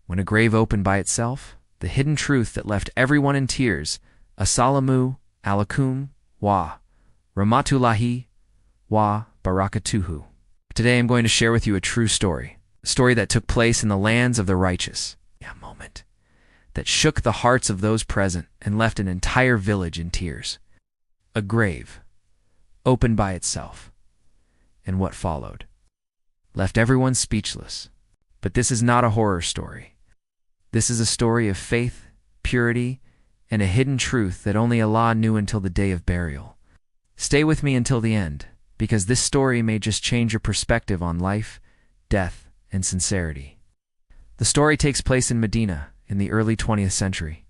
When a grave opened by itself, the hidden truth that left everyone in tears, Assalamu alaikum wa rahmatullahi wa barakatuhu. Today I'm going to share with you a true story, a story that took place in the lands of the righteous. A moment that shook the hearts of those present and left an entire village in tears. A grave, opened by itself, and what followed left everyone speechless. But this is not a horror story. This is a story of faith, purity, and a hidden truth that only Allah knew until the day of burial. Stay with me until the end, because this story may just change your perspective on life, death, and sincerity. The story takes place in Medina in the early 20th century.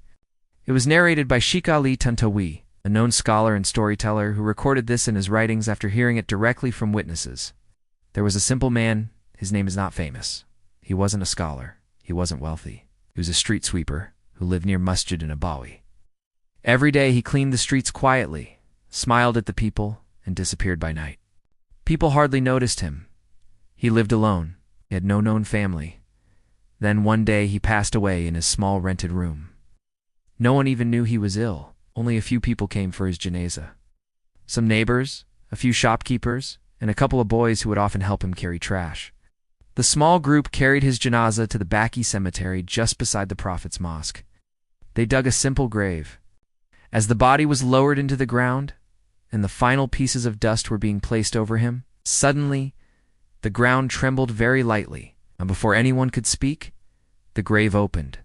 It was narrated by Sheikh Ali Tantawi, a known scholar and storyteller who recorded this in his writings after hearing it directly from witnesses. There was a simple man. His name is not famous. He wasn't a scholar. He wasn't wealthy. He was a street sweeper who lived near Masjid Nabawi. Every day he cleaned the streets quietly, smiled at the people, and disappeared by night. People hardly noticed him. He lived alone. He had no known family. Then one day he passed away in his small rented room. No one even knew he was ill. Only a few people came for his janazah. Some neighbors, a few shopkeepers, and a couple of boys who would often help him carry trash. The small group carried his janazah to the Baqi cemetery just beside the Prophet's mosque. They dug a simple grave. As the body was lowered into the ground, and the final pieces of dust were being placed over him, suddenly, the ground trembled very lightly, and before anyone could speak, the grave opened.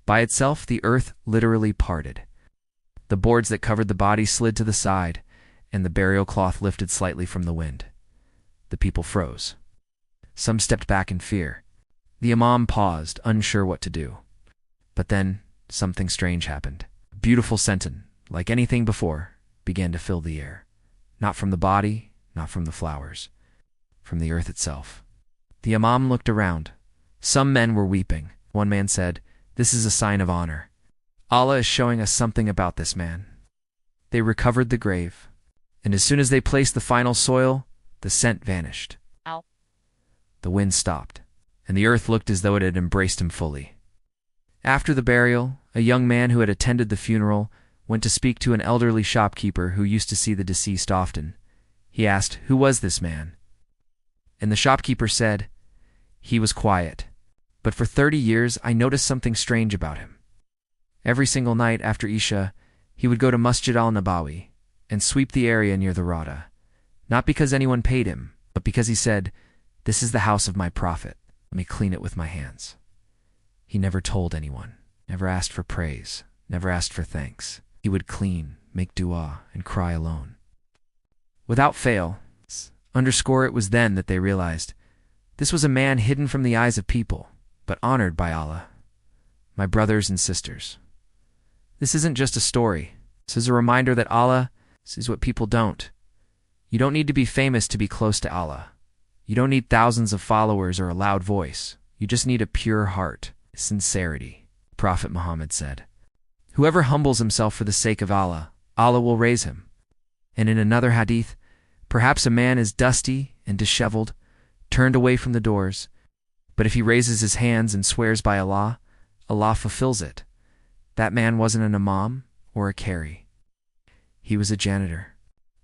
By itself, the earth literally parted. The boards that covered the body slid to the side, and the burial cloth lifted slightly from the wind. The people froze. Some stepped back in fear. The imam paused, unsure what to do. But then, something strange happened. A beautiful scent, like anything before, began to fill the air. Not from the body, not from the flowers, from the earth itself. The imam looked around. Some men were weeping. One man said, "This is a sign of honor. Allah is showing us something about this man." They recovered the grave, and as soon as they placed the final soil, the scent vanished. Ow. The wind stopped, and the earth looked as though it had embraced him fully. After the burial, a young man who had attended the funeral went to speak to an elderly shopkeeper who used to see the deceased often. He asked, "Who was this man?" And the shopkeeper said, "He was quiet, but for 30 years I noticed something strange about him. Every single night after Isha, he would go to Masjid al-Nabawi and sweep the area near the Rada, not because anyone paid him, but because he said, 'This is the house of my Prophet. Let me clean it with my hands.' He never told anyone, never asked for praise, never asked for thanks. He would clean, make dua, and cry alone. Without fail, underscore it was then that they realized, this was a man hidden from the eyes of people, but honored by Allah. My brothers and sisters, this isn't just a story. This is a reminder that Allah sees what people don't. You don't need to be famous to be close to Allah. You don't need thousands of followers or a loud voice. You just need a pure heart, sincerity. Prophet Muhammad said, "Whoever humbles himself for the sake of Allah, Allah will raise him." And in another hadith, perhaps a man is dusty and disheveled, turned away from the doors, but if he raises his hands and swears by Allah, Allah fulfills it. That man wasn't an imam or a qari. He was a janitor.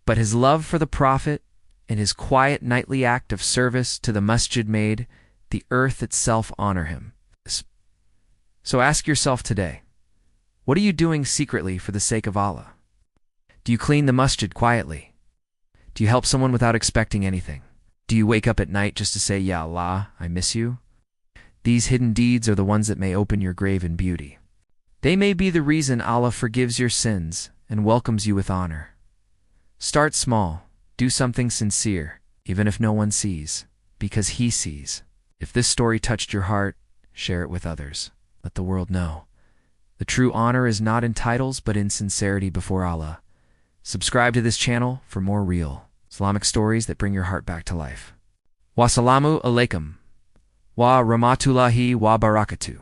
But his love for the Prophet and his quiet nightly act of service to the masjid made the earth itself honor him. So ask yourself today, what are you doing secretly for the sake of Allah? Do you clean the masjid quietly? Do you help someone without expecting anything? Do you wake up at night just to say, "Ya Allah, I miss you"? These hidden deeds are the ones that may open your grave in beauty. They may be the reason Allah forgives your sins and welcomes you with honor. Start small. Do something sincere, even if no one sees, because He sees. If this story touched your heart, share it with others. Let the world know. The true honor is not in titles, but in sincerity before Allah. Subscribe to this channel for more real Islamic stories that bring your heart back to life. Wassalamu alaikum wa rahmatullahi wa barakatuh.